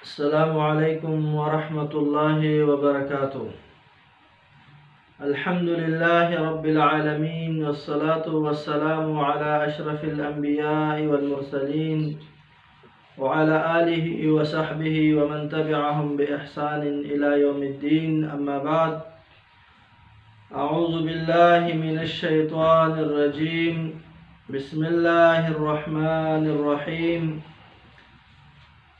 السلام علیکم ورحمۃ اللہ وبرکاتہ۔ الحمد للہ رب العالمین والصلاة والسلام علی اشرف الانبیاء والمرسلین وعلى آلہ وصحبہ ومن تبعہم بإحسان الى یوم الدین، اما بعد۔ اعوذ باللہ من الشیطان الرجیم، بسم اللہ الرحمن الرحیم۔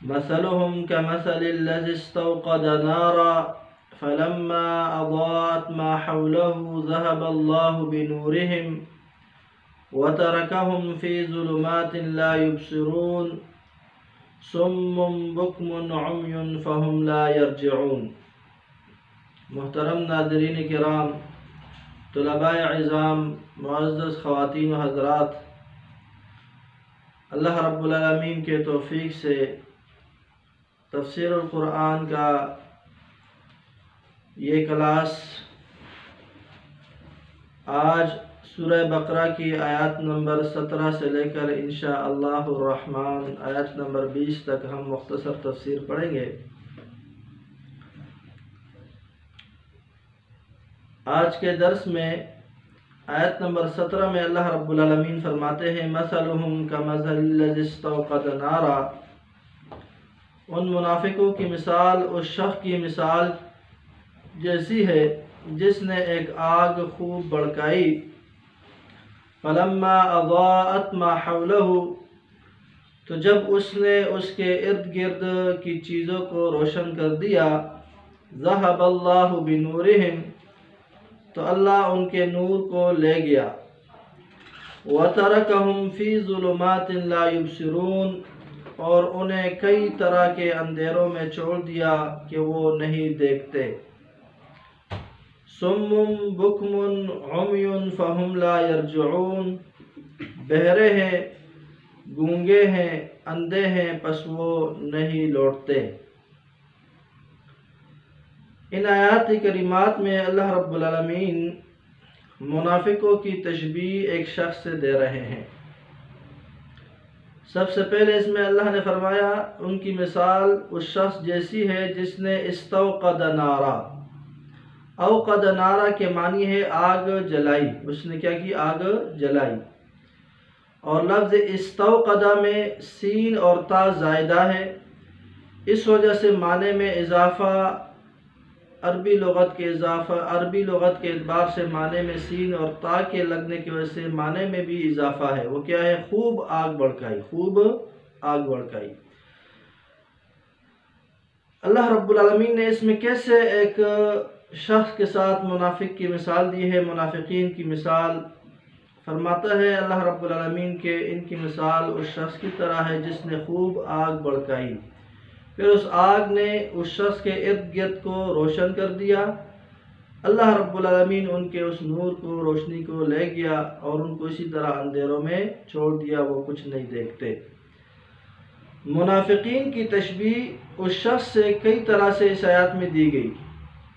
مثلهم كمثل الذي استوقد نارا فلما أضاءت ما حوله ذهب الله بنورهم وتركهم في ظلمات لا يبصرون صم بكم عمي فهم لا يرجعون۔ محترم ناظرین کرام، طلباء عظام، معزز خواتین و حضرات، اللہ رب العالمین کے توفیق سے تفسیر القرآن کا یہ کلاس آج سورہ بقرہ کی آیات نمبر 17 سے لے کر انشاءاللہ الرحمن آیات نمبر 20 تک ہم مختصر تفسیر پڑھیں گے۔ آج کے درس میں آیت نمبر 17 میں اللہ رب العالمین فرماتے ہیں مثلهم كمثل الذي استوقد نارا۔ ان منافقوں کی مثال اس شخص کی مثال جیسی ہے جس نے ایک آگ خوب بھڑکائی، فلما اضاءت ما حوله، تو جب اس نے اس کے ارد گرد کی چیزوں کو روشن کر دیا، ذهب اللہ بنورہم، تو اللہ ان کے نور کو لے گیا، وترکہم فی ظلمات لا یبصرون، اور انہیں کئی طرح کے اندھیروں میں چھوڑ دیا کہ وہ نہیں دیکھتے۔ صم بکم عمی فہم لا یرجعون، بہرے ہیں، گونگے ہیں، اندھے ہیں، پس وہ نہیں لوٹتے۔ ان آیات کریمات میں اللہ رب العالمین منافقوں کی تشبیہ ایک شخص سے دے رہے ہیں۔ سب سے پہلے اس میں اللہ نے فرمایا ان کی مثال اس شخص جیسی ہے جس نے استوقد نارا۔ اوقد نارا کے معنی ہے آگ جلائی، اس نے کیا کی؟ آگ جلائی۔ اور لفظ استوقدہ میں سین اور تا زائدہ ہے، اس وجہ سے معنی میں اضافہ، عربی لغت کے اعتبار سے معنی میں سین اور تا کے لگنے کی وجہ سے معنی میں بھی اضافہ ہے۔ وہ کیا ہے؟ خوب آگ بھڑکائی، خوب آگ بھڑکائی۔ اللہ رب العالمین نے اس میں کیسے ایک شخص کے ساتھ منافق کی مثال دی ہے، منافقین کی مثال فرماتا ہے اللہ رب العالمین کہ ان کی مثال اس شخص کی طرح ہے جس نے خوب آگ بھڑکائی، پھر اس آگ نے اس شخص کے ارد گرد کو روشن کر دیا، اللہ رب العالمین ان کے اس نور کو، روشنی کو لے گیا اور ان کو اسی طرح اندھیروں میں چھوڑ دیا، وہ کچھ نہیں دیکھتے۔ منافقین کی تشبیہ اس شخص سے کئی طرح سے اس آیات میں دی گئی۔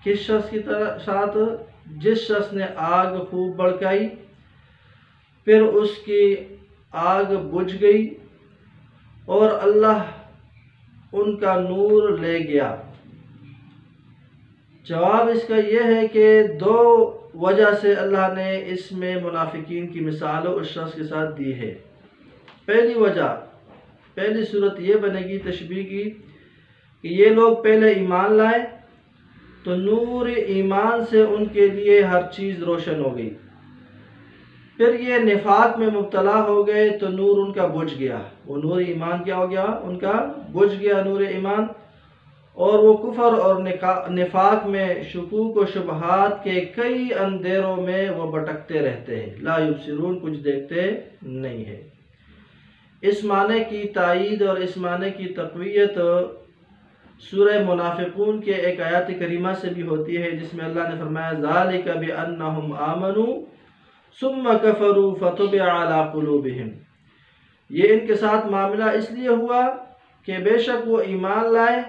کس شخص کی ساتھ؟ جس شخص نے آگ خوب بھڑکائی، پھر اس کی آگ بجھ گئی اور اللہ ان کا نور لے گیا۔ جواب اس کا یہ ہے کہ دو وجہ سے اللہ نے اس میں منافقین کی مثال اس شخص کے ساتھ دی ہے۔ پہلی وجہ، پہلی صورت یہ بنے گی تشبیہ کی کہ یہ لوگ پہلے ایمان لائے تو نور ایمان سے ان کے لیے ہر چیز روشن ہو گئی، پھر یہ نفاق میں مبتلا ہو گئے تو نور ان کا بجھ گیا، وہ نور ایمان کیا ہو گیا؟ ان کا بجھ گیا نور ایمان، اور وہ کفر اور نفاق میں، شکوک و شبہات کے کئی اندھیروں میں وہ بھٹکتے رہتے ہیں، لا یبصرون، کچھ دیکھتے نہیں ہے۔ اس معنی کی تائید اور اس معنی کی تقویت سورہ منافقون کے ایک آیات کریمہ سے بھی ہوتی ہے جس میں اللہ نے فرمایا ذالک بانہم آمنوا ثم کفروا فطبع علی قلوبہم۔ یہ ان کے ساتھ معاملہ اس لیے ہوا کہ بے شک وہ ایمان لائے،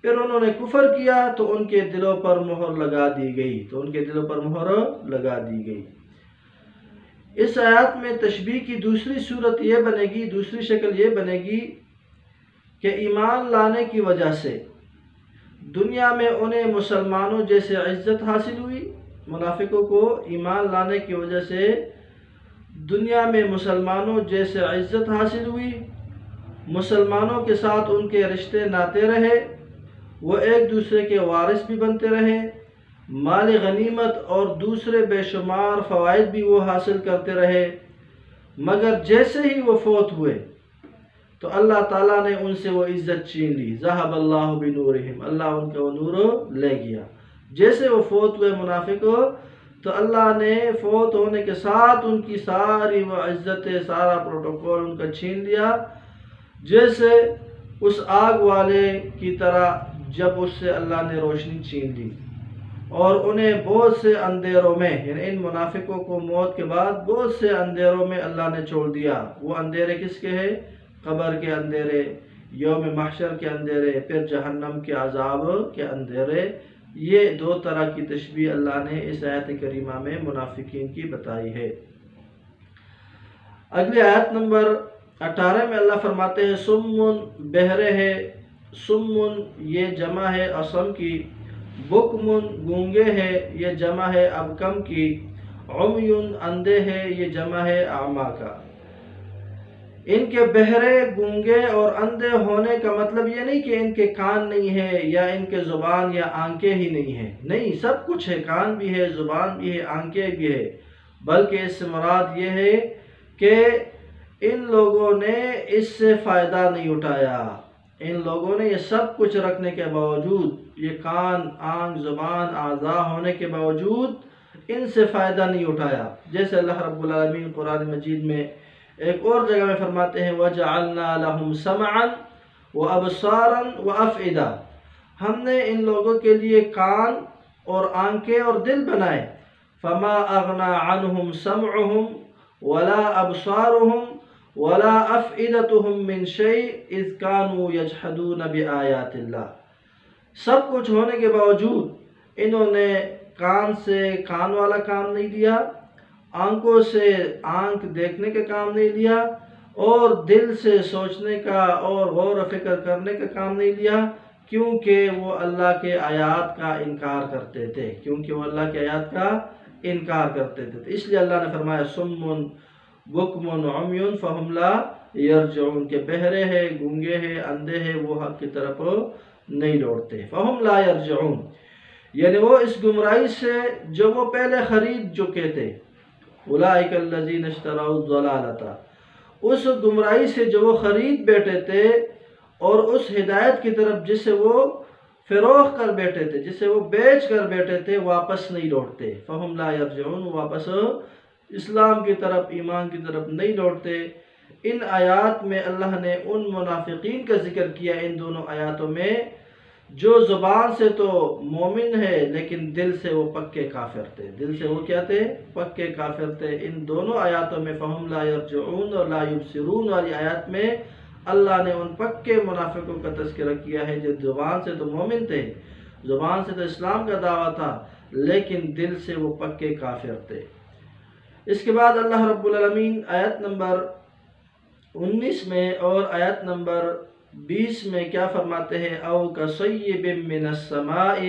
پھر انہوں نے کفر کیا تو ان کے دلوں پر مہر لگا دی گئی، اس آیات میں تشبیہ کی دوسری صورت یہ بنے گی، دوسری شکل یہ بنے گی کہ ایمان لانے کی وجہ سے دنیا میں انہیں مسلمانوں جیسے عزت حاصل ہوئی، منافقوں کو ایمان لانے کی وجہ سے دنیا میں مسلمانوں جیسے عزت حاصل ہوئی، مسلمانوں کے ساتھ ان کے رشتے ناتے رہے، وہ ایک دوسرے کے وارث بھی بنتے رہے، مال غنیمت اور دوسرے بے شمار فوائد بھی وہ حاصل کرتے رہے، مگر جیسے ہی وہ فوت ہوئے تو اللہ تعالیٰ نے ان سے وہ عزت چھین لی۔ ذہب اللہ بنورہم، اللہ ان کا وہ نور لے گیا۔ جیسے وہ فوت ہوئے منافقوں تو اللہ نے فوت ہونے کے ساتھ ان کی ساری وہ عزتیں، سارا پروٹوکول ان کا چھین لیا، جیسے اس آگ والے کی طرح جب اس سے اللہ نے روشنی چھین لی، اور انہیں بہت سے اندھیروں میں، یعنی ان منافقوں کو موت کے بعد بہت سے اندھیروں میں اللہ نے چھوڑ دیا۔ وہ اندھیرے کس کے ہیں؟ قبر کے اندھیرے، یوم محشر کے اندھیرے، پھر جہنم کے عذاب کے اندھیرے۔ یہ دو طرح کی تشبیہ اللہ نے اس آیت کریمہ میں منافقین کی بتائی ہے۔ اگلی آیت نمبر 18 میں اللہ فرماتے ہیں سمن، بہرے ہے، سمن یہ جمع ہے اصم کی، بکمن گونگے ہے یہ جمع ہے ابکم کی، عمیون اندھے ہے یہ جمع ہے اعمیٰ کا۔ ان کے بہرے، گونگے اور اندھے ہونے کا مطلب یہ نہیں کہ ان کے کان نہیں ہے یا ان کے زبان یا آنکھیں ہی نہیں ہیں، نہیں، سب کچھ ہے، کان بھی ہے، زبان بھی ہے، آنکھیں بھی ہے، بلکہ اس سے مراد یہ ہے کہ ان لوگوں نے اس سے فائدہ نہیں اٹھایا۔ ان لوگوں نے یہ سب کچھ رکھنے کے باوجود، یہ کان، آنکھ، زبان، اعضاء ہونے کے باوجود ان سے فائدہ نہیں اٹھایا۔ جیسے اللہ رب العالمین قرآن مجید میں ایک اور جگہ میں فرماتے ہیں وَجَعَلْنَا لَهُمْ سَمْعًا وَأَبْصَارًا وَأَفْئِدَةً، ہم نے ان لوگوں کے لیے کان اور آنکھیں اور دل بنائے۔ فَمَا أَغْنَى عَنْهُمْ سَمْعُهُمْ وَلَا أَبْصَارُهُمْ وَلَا أَفْئِدَتُهُمْ مِنْ شَيْءٍ إِذْ كَانُوا يَجْحَدُونَ بِآيَاتِ اللَّهِ، سب کچھ ہونے کے باوجود انہوں نے کان سے کان والا کام نہیں لیا، آنکھوں سے آنکھ دیکھنے کا کام نہیں لیا، اور دل سے سوچنے کا اور غور و فکر کرنے کا کام نہیں لیا، کیونکہ وہ اللہ کے آیات کا انکار کرتے تھے، کیونکہ وہ اللہ کے آیات کا انکار کرتے تھے۔ اس لیے اللہ نے فرمایا سمن بکمن عمیون فہم لا یرجعون، کہ بہرے ہیں، گونگے ہیں، اندھے ہیں، وہ حق کی طرف نہیں لوٹتے۔ فہم لا یرجعون، یعنی وہ اس گمراہی سے جو وہ پہلے خرید چکے تھے، اولئک الذین اشتروا الضلالۃ، اس گمراہی سے جو وہ خرید بیٹھے تھے اور اس ہدایت کی طرف جسے وہ فروخت کر بیٹھے تھے، جسے وہ بیچ کر بیٹھے تھے، واپس نہیں لوٹتے۔ فہم لا یرجعون، واپس اسلام کی طرف، ایمان کی طرف نہیں لوٹتے۔ ان آیات میں اللہ نے ان منافقین کا ذکر کیا، ان دونوں آیاتوں میں، جو زبان سے تو مومن ہے لیکن دل سے وہ پکے کافر تھے۔ دل سے وہ کیا تھے؟ پکے کافر تھے۔ ان دونوں آیاتوں میں فہم لا یرجعون اور لا یبصرون والی آیات میں اللہ نے ان پکے منافقوں کا تذکرہ کیا ہے جو زبان سے تو مومن تھے، زبان سے تو اسلام کا دعویٰ تھا، لیکن دل سے وہ پکے کافر تھے۔ اس کے بعد اللہ رب العالمین آیت نمبر 19 میں اور آیت نمبر 20 میں کیا فرماتے ہیں؟ او کصیب من السماء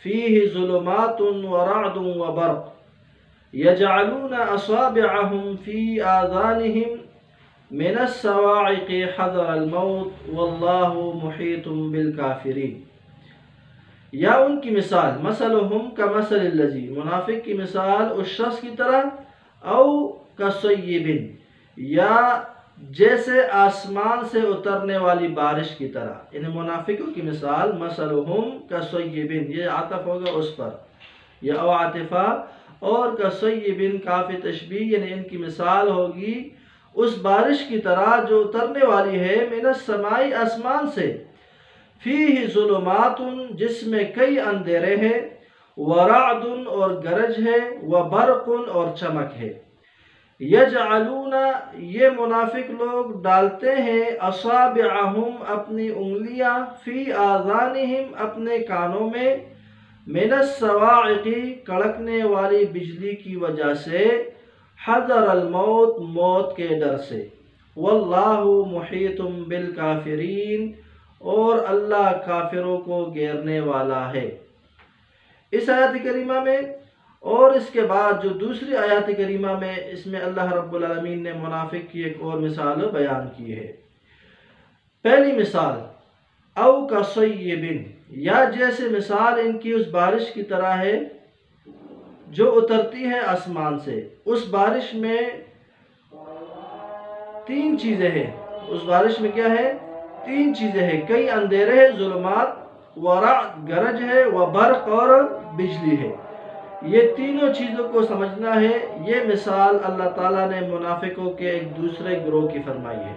فیہ ظلمات ورعد وبرق یجعلون اصابعهم فی آذانهم من الصواعق حذر الموت واللہ محیط بالکافرین۔ یا ان کی مثال، مثلہم کمثل الذی، منافق کی مثال اس شخص کی طرح، او کصیب، یا جیسے آسمان سے اترنے والی بارش کی طرح۔ ان منافقوں کی مثال مثلہم کصیب، یہ عطف ہوگا اس پر، یہ او عاطفہ، اور کصیب کافی تشبیہ، یعنی ان کی مثال ہوگی اس بارش کی طرح جو اترنے والی ہے من السماء، آسمان سے، فیہ ظلمات، جس میں کئی اندھیرے ہیں، ورعد اور گرج ہے، وبرق اور چمک ہے۔ یجعلون، یہ منافق لوگ ڈالتے ہیں، اصابعہم اپنی انگلیاں، فی آذانہم اپنے کانوں میں، من الصواعق کڑکنے والی بجلی کی وجہ سے، حذر الموت موت کے ڈر سے، واللہ محیط بالکافرین، اور اللہ کافروں کو گھیرنے والا ہے۔ اس آیت کریمہ میں اور اس کے بعد جو دوسری آیات کریمہ میں، اس میں اللہ رب العالمین نے منافق کی ایک اور مثال بیان کی ہے۔ پہلی مثال او کصیب، یا جیسے مثال ان کی اس بارش کی طرح ہے جو اترتی ہے آسمان سے۔ اس بارش میں تین چیزیں ہیں، اس بارش میں کیا ہے؟ تین چیزیں ہیں، کئی اندھیرے ہیں، ظلمات، ورعد گرج ہے، وبرق اور بجلی ہے۔ یہ تینوں چیزوں کو سمجھنا ہے۔ یہ مثال اللہ تعالیٰ نے منافقوں کے ایک دوسرے گروہ کی فرمائی ہے۔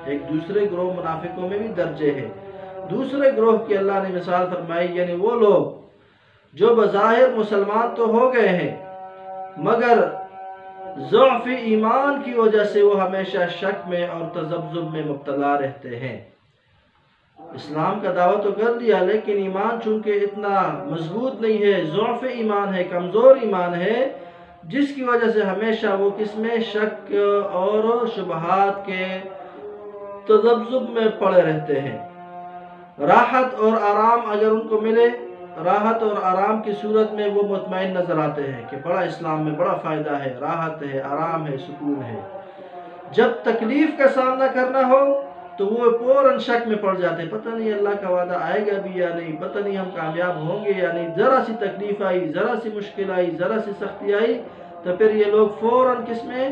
ایک دوسرے گروہ منافقوں میں بھی درجے ہیں۔ دوسرے گروہ کی اللہ نے مثال فرمائی، یعنی وہ لوگ جو بظاہر مسلمان تو ہو گئے ہیں مگر ضعف ایمان کی وجہ سے وہ ہمیشہ شک میں اور تذبذب میں مبتلا رہتے ہیں۔ اسلام کا دعویٰ تو کر دیا لیکن ایمان چونکہ اتنا مضبوط نہیں ہے، ضعف ایمان ہے، کمزور ایمان ہے، جس کی وجہ سے ہمیشہ وہ کس میں شک اور شبہات کے تذبذب میں پڑے رہتے ہیں۔ راحت اور آرام اگر ان کو ملے، راحت اور آرام کی صورت میں وہ مطمئن نظر آتے ہیں کہ بڑا اسلام میں بڑا فائدہ ہے، راحت ہے، آرام ہے، سکون ہے۔ جب تکلیف کا سامنا کرنا ہو تو وہ فوراً شک میں پڑ جاتے ہیں، پتہ نہیں اللہ کا وعدہ آئے گا بھی یا نہیں، پتہ نہیں ہم کامیاب ہوں گے یا نہیں۔ ذرا سی تکلیف آئی، ذرا سی مشکل آئی، ذرا سی سختی آئی تو پھر یہ لوگ فوراً کس میں؟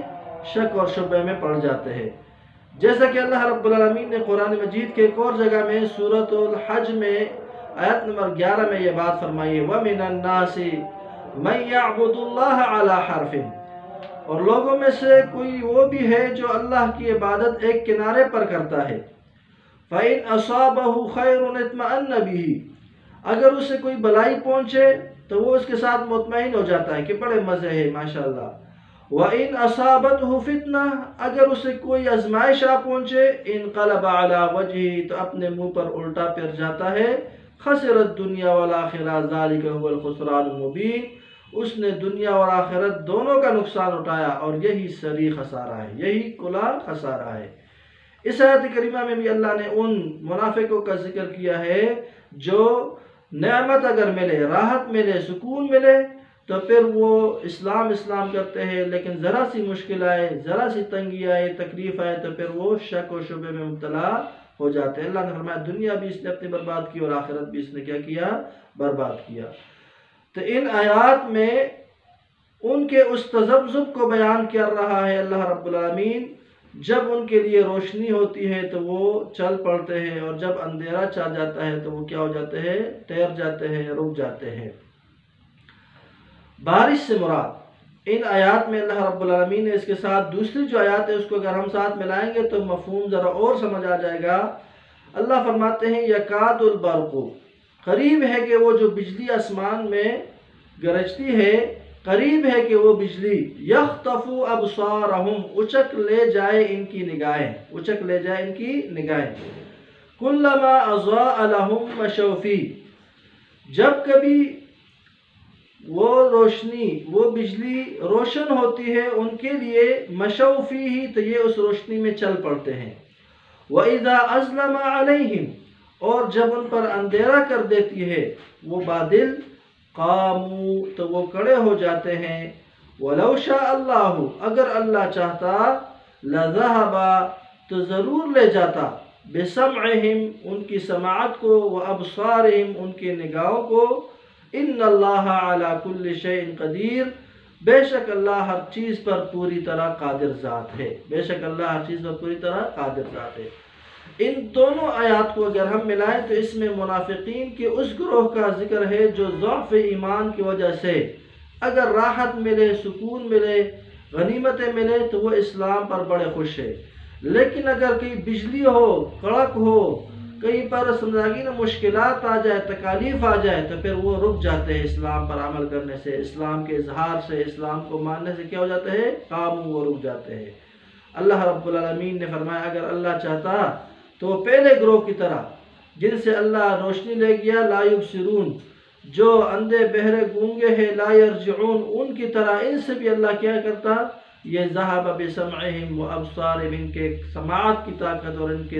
شک اور شبہ میں پڑ جاتے ہیں۔ جیسا کہ اللہ رب العالمین نے قرآن مجید کے ایک اور جگہ میں سورۃ الحج میں آیت نمبر 11 میں یہ بات فرمائی ہے، وَمِنَ النَّاسِ مَن يَعْبُدُ اللَّهَ عَلَى حَرْفٍ، اور لوگوں میں سے کوئی وہ بھی ہے جو اللہ کی عبادت ایک کنارے پر کرتا ہے۔ فَإِنْ أَصَابَهُ خَيْرٌ اطْمَأَنَّ بِهِ، اگر اسے کوئی بلائی پہنچے تو وہ اس کے ساتھ مطمئن ہو جاتا ہے کہ بڑے مزے ہیں ماشاءاللہ۔ وَإِنْ أَصَابَتْهُ فِتْنَةٌ، اگر اسے کوئی آزمائش آ پہنچے، انقلب علی وجہہ، تو اپنے منہ پر الٹا پھر جاتا ہے، خسر الدنیا والآخرہ ذالک هو الخسران المبین، اس نے دنیا اور آخرت دونوں کا نقصان اٹھایا اور یہی سری خسارہ ہے، یہی کلا خسارہ ہے۔ اس آیت کریمہ میں بھی اللہ نے ان منافقوں کا ذکر کیا ہے جو نعمت اگر ملے، راحت ملے، سکون ملے تو پھر وہ اسلام کرتے ہیں، لیکن ذرا سی مشکل آئے، ذرا سی تنگی آئے، تکلیف آئے تو پھر وہ شک و شبہ میں مبتلا ہو جاتے ہیں۔ اللہ نے فرمایا دنیا بھی اس نے اپنی برباد کی اور آخرت بھی اس نے کیا کیا؟ برباد کیا۔ تو ان آیات میں ان کے اس تذبذب کو بیان کر رہا ہے اللہ رب العالمین۔ جب ان کے لیے روشنی ہوتی ہے تو وہ چل پڑتے ہیں، اور جب اندھیرا چھا جاتا ہے تو وہ کیا ہو جاتے ہیں؟ ٹھہر جاتے ہیں، رک جاتے ہیں۔ بارش سے مراد ان آیات میں اللہ رب العالمین نے اس کے ساتھ دوسری جو آیات ہے اس کو اگر ہم ساتھ ملائیں گے تو مفہوم ذرا اور سمجھ آ جائے گا۔ اللہ فرماتے ہیں یکاد البرق، قریب ہے کہ وہ جو بجلی آسمان میں گرجتی ہے، قریب ہے کہ وہ بجلی یخطف ابصارہم، اچک لے جائے ان کی نگاہیں، اچک لے جائے ان کی نگاہیں۔ کلما اضاء لہم مشوا فیہ، جب کبھی وہ روشنی، وہ بجلی روشن ہوتی ہے ان کے لیے، مشوا فیہ، تو یہ اس روشنی میں چل پڑتے ہیں۔ وَإِذَا أَظْلَمَ عَلَيْهِمْ، اور جب ان پر اندھیرا کر دیتی ہے وہ بادل، قاموا، تو وہ کھڑے ہو جاتے ہیں۔ وَلَوْ شَاءَ اللَّهُ، اگر اللہ چاہتا، لَذَهَبَ، تو ضرور لے جاتا، بِسَمْعِهِمْ، ان کی سماعت کو، وَأَبْصَارِهِمْ، ان کی نگاہوں کو۔ ان اللہ علی کل شیء قدیر، بے شک اللہ ہر چیز پر پوری طرح قادر ذات ہے، بے شک اللہ ہر چیز پر پوری طرح قادر ذات ہے۔ ان دونوں آیات کو اگر ہم ملائیں تو اس میں منافقین کے اس گروہ کا ذکر ہے جو ضعف ایمان کی وجہ سے اگر راحت ملے، سکون ملے، غنیمتیں ملے تو وہ اسلام پر بڑے خوش ہے، لیکن اگر کہیں بجلی ہو، کڑک ہو، کہیں پر سمجھاگی نا مشکلات آ جائے، تکالیف آ جائے تو پھر وہ رک جاتے ہیں اسلام پر عمل کرنے سے، اسلام کے اظہار سے، اسلام کو ماننے سے کیا ہو جاتے ہیں؟ وہ رک جاتے ہیں۔ اللہ رب العالمین نے فرمایا اگر اللہ چاہتا تو پہلے گروہ کی طرح جن سے اللہ روشنی لے گیا، لا یبصرون، جو اندھے بہرے گونگے ہیں، لا یرجعون، ان کی طرح ان سے بھی اللہ کیا کرتا؟ یہ ذہب بسمعہم و ابصارہم، ان کے سماعت کی طاقت اور ان کے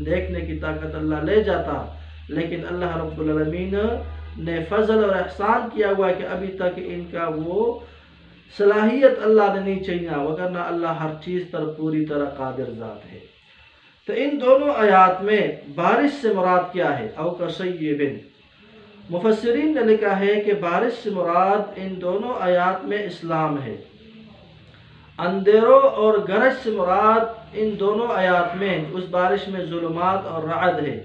دیکھنے کی طاقت اللہ لے جاتا، لیکن اللہ رب العالمین نے فضل اور احسان کیا ہوا ہے کہ ابھی تک ان کا وہ صلاحیت اللہ نے نہیں چاہیے، وگرنہ اللہ ہر چیز پر پوری طرح قادر ذات ہے۔ تو ان دونوں آیات میں بارش سے مراد کیا ہے؟ او کصیب، مفسرین نے لکھا ہے کہ بارش سے مراد ان دونوں آیات میں اسلام ہے۔ اندھیروں اور گرج سے مراد ان دونوں آیات میں اس بارش میں ظلمات اور رعد ہے۔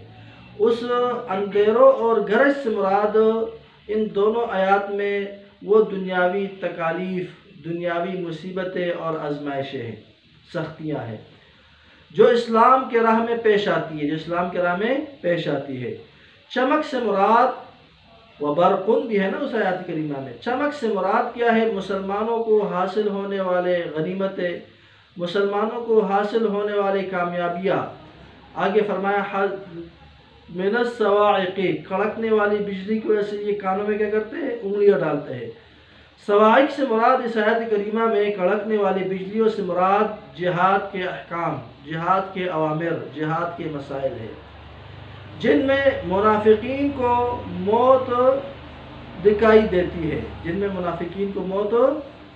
اس اندھیروں اور گرج سے مراد ان دونوں آیات میں وہ دنیاوی تکالیف، دنیاوی مصیبتیں اور آزمائشیں ہیں، سختیاں ہیں جو اسلام کے راہ میں پیش آتی ہے، جو اسلام کے راہ میں پیش آتی ہے۔ چمک سے مراد وبرقن بھی ہے نا اس آیات کریمہ میں۔ چمک سے مراد کیا ہے؟ مسلمانوں کو حاصل ہونے والے غنیمتیں، مسلمانوں کو حاصل ہونے والے کامیابیاں۔ آگے فرمایا من الصواعق، کڑکنے والی بجلی کی وجہ سے یہ کانوں میں کیا کرتے ہیں؟ انگلیاں ڈالتے ہیں۔ صواعق سے مراد اس آیت کریمہ میں کڑکنے والی بجلیوں سے مراد جہاد کے احکام، جہاد کے اوامر، جہاد کے مسائل ہے، جن میں منافقین کو موت دکھائی دیتی ہے، جن میں منافقین کو موت،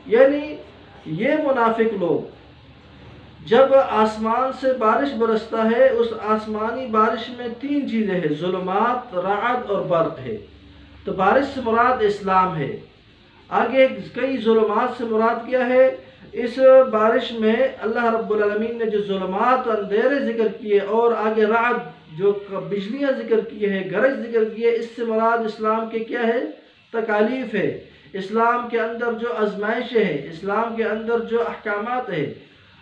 یعنی یہ منافق لوگ جب آسمان سے بارش برستا ہے، اس آسمانی بارش میں تین چیزیں ہیں، ظلمات، رعد اور برق ہے۔ تو بارش سے مراد اسلام ہے۔ آگے کئی ظلمات سے مراد کیا ہے؟ اس بارش میں اللہ رب العالمین نے جو ظلمات اور اندھیرے ذکر کیے اور آگے رعد جو بجلیاں ذکر کی ہے، گرج ذکر کی ہے، اس سے مراد اسلام کے کیا ہے؟ تکالیف ہے، اسلام کے اندر جو آزمائشیں ہیں، اسلام کے اندر جو احکامات ہیں۔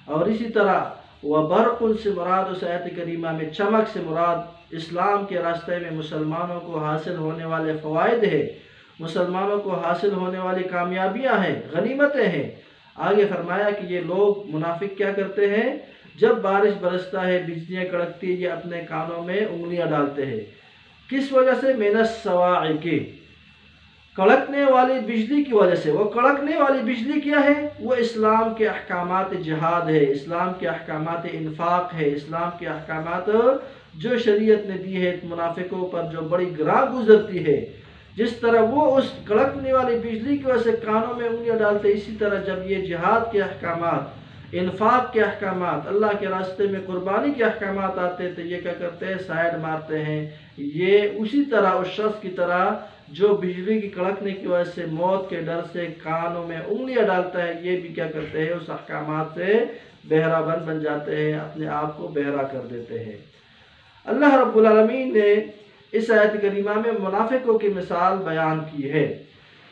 اور اسی طرح وبرق سے مراد اس آیت کریمہ میں چمک سے مراد اسلام کے راستے میں مسلمانوں کو حاصل ہونے والے فوائد ہیں، مسلمانوں کو حاصل ہونے والی کامیابیاں ہیں، غنیمتیں ہیں۔ آگے فرمایا کہ یہ لوگ منافق کیا کرتے ہیں؟ جب بارش برستا ہے، بجلیاں کڑکتی ہے، یہ اپنے کانوں میں انگلیاں ڈالتے ہیں۔ کس وجہ سے؟ من الصواعق، کڑکنے والی بجلی کی وجہ سے۔ وہ کڑکنے والی بجلی کیا ہے؟ وہ اسلام کے احکامات جہاد ہے، اسلام کے احکامات انفاق ہے، اسلام کے احکامات جو شریعت نے دی ہے منافقوں پر جو بڑی گراں گزرتی ہے۔ جس طرح وہ اس کڑکنے والی بجلی کی وجہ سے کانوں میں انگلیاں ڈالتے، اسی طرح جب یہ جہاد کے احکامات، انفاق کے احکامات، اللہ کے راستے میں قربانی کے احکامات آتے تو یہ کیا کرتے ہیں؟ سائڈ مارتے ہیں۔ یہ اسی طرح اس شخص کی طرح جو بجلی کی کڑکنے کی وجہ سے موت کے ڈر سے کانوں میں انگلیاں ڈالتا ہے، یہ بھی کیا کرتے ہیں؟ اس احکامات سے بہرا بن جاتے ہیں، اپنے آپ کو بہرا کر دیتے ہیں۔ اللہ رب العالمین نے اس آیت کریمہ میں منافقوں کی مثال بیان کی ہے۔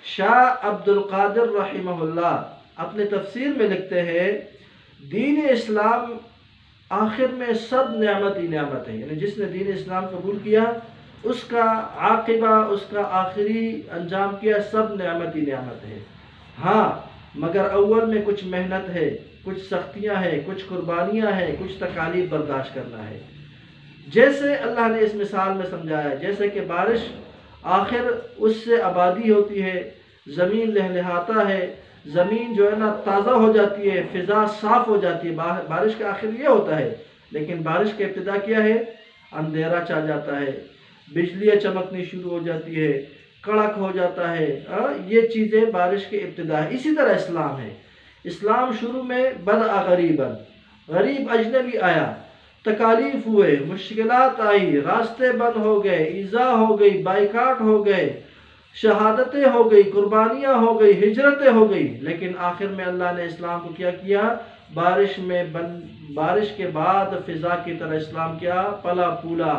شاہ عبد القادر رحمہ اللہ اپنے تفسیر میں لکھتے ہیں، دین اسلام آخر میں سب نعمت ہی نعمت ہے، یعنی جس نے دین اسلام قبول کیا اس کا عاقبہ، اس کا آخری انجام کیا، سب نعمت ہی نعمت ہے۔ ہاں مگر اول میں کچھ محنت ہے، کچھ سختیاں ہیں، کچھ قربانیاں ہیں، کچھ تکالیف برداشت کرنا ہے۔ جیسے اللہ نے اس مثال میں سمجھایا، جیسے کہ بارش آخر اس سے آبادی ہوتی ہے، زمین لہلہاتا ہے، زمین جو ہے نا تازہ ہو جاتی ہے، فضا صاف ہو جاتی ہے، بارش کا آخر یہ ہوتا ہے۔ لیکن بارش کا ابتدا کیا ہے؟ اندھیرا چھا جاتا ہے، بجلیاں چمکنی شروع ہو جاتی ہے، کڑک ہو جاتا ہے، یہ چیزیں بارش کے ابتدا ہے۔ اسی طرح اسلام ہے۔ اسلام شروع میں بدأ غریباً، غریب اجنبی آیا، تکالیف ہوئے، مشکلات آئی، راستے بند ہو گئے، ایذا ہو گئی، بائیکاٹ ہو گئے، شہادتیں ہو گئی، قربانیاں ہو گئی، ہجرتیں ہو گئی، لیکن آخر میں اللہ نے اسلام کو کیا کیا؟ بارش کے بعد فضا کی طرح اسلام کیا؟ پلا پولا،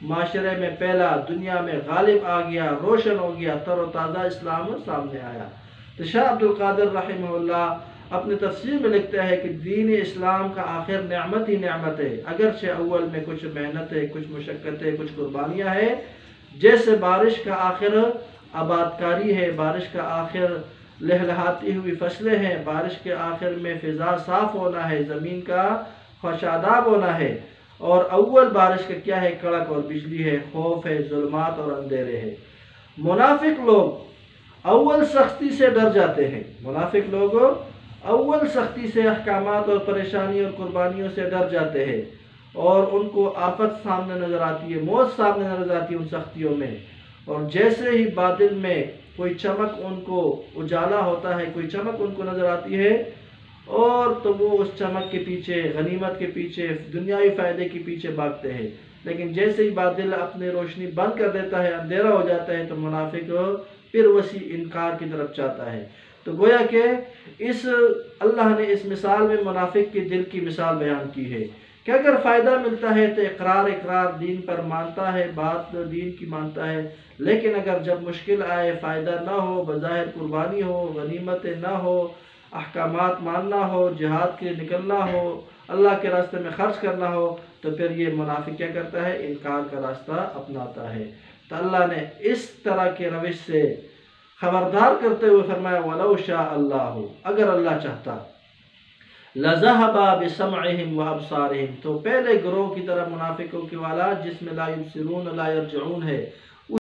معاشرے میں پھیلا، دنیا میں غالب آ گیا، روشن ہو گیا، تر و تازہ اسلام سامنے آیا۔ تو شاہ عبد القادر رحمہ اللہ اپنے تفسیر میں لکھتے ہیں کہ دین اسلام کا آخر نعمت ہی نعمت ہے، اگرچہ اول میں کچھ محنت ہے، کچھ مشقتیں، کچھ قربانیاں ہیں۔ جیسے بارش کا آخر آبادکاری ہے، بارش کا آخر لہلہاتی ہوئی فصلیں ہیں، بارش کے آخر میں فضا صاف ہونا ہے، زمین کا خوشاداب ہونا ہے، اور اول بارش کا کیا ہے؟ کڑک اور بجلی ہے، خوف ہے، ظلمات اور اندھیرے ہیں۔ منافق لوگ اول سختی سے ڈر جاتے ہیں، منافق لوگ اول سختی سے احکامات اور پریشانی اور قربانیوں سے ڈر جاتے ہیں، اور ان کو آفت سامنے نظر آتی ہے، موت سامنے نظر آتی ہے ان سختیوں میں، اور جیسے ہی باطل میں کوئی چمک ان کو اجالا ہوتا ہے، کوئی چمک ان کو نظر آتی ہے، اور تو وہ اس چمک کے پیچھے، غنیمت کے پیچھے، دنیاوی فائدے کے پیچھے بھاگتے ہیں۔ لیکن جیسے ہی باطل اپنی روشنی بند کر دیتا ہے، اندھیرا ہو جاتا ہے، تو منافق پھر وسیع انکار کی طرف چاہتا ہے۔ تو گویا کہ اللہ نے اس مثال میں منافق کے دل کی مثال بیان کی ہے کہ اگر فائدہ ملتا ہے تو اقرار دین پر مانتا ہے، بات دین کی مانتا ہے، لیکن اگر جب مشکل آئے، فائدہ نہ ہو، بظاہر قربانی ہو، غنیمتیں نہ ہو، احکامات ماننا ہو، جہاد کے لیے نکلنا ہو، اللہ کے راستے میں خرچ کرنا ہو، تو پھر یہ منافق کیا کرتا ہے؟ انکار کا راستہ اپناتا ہے۔ تو اللہ نے اس طرح کے روش سے خبردار کرتے ہوئے فرمایا وَلَوْ شَاءَ اللَّهُ، اگر اللہ چاہتا، لَذَهَبَ بِسَمْعِهِمْ وَأَبْصَارِهِمْ، تو پہلے گروہ کی طرح منافقوں کی والا جس میں لا يبصرون لا يرجعون ہے،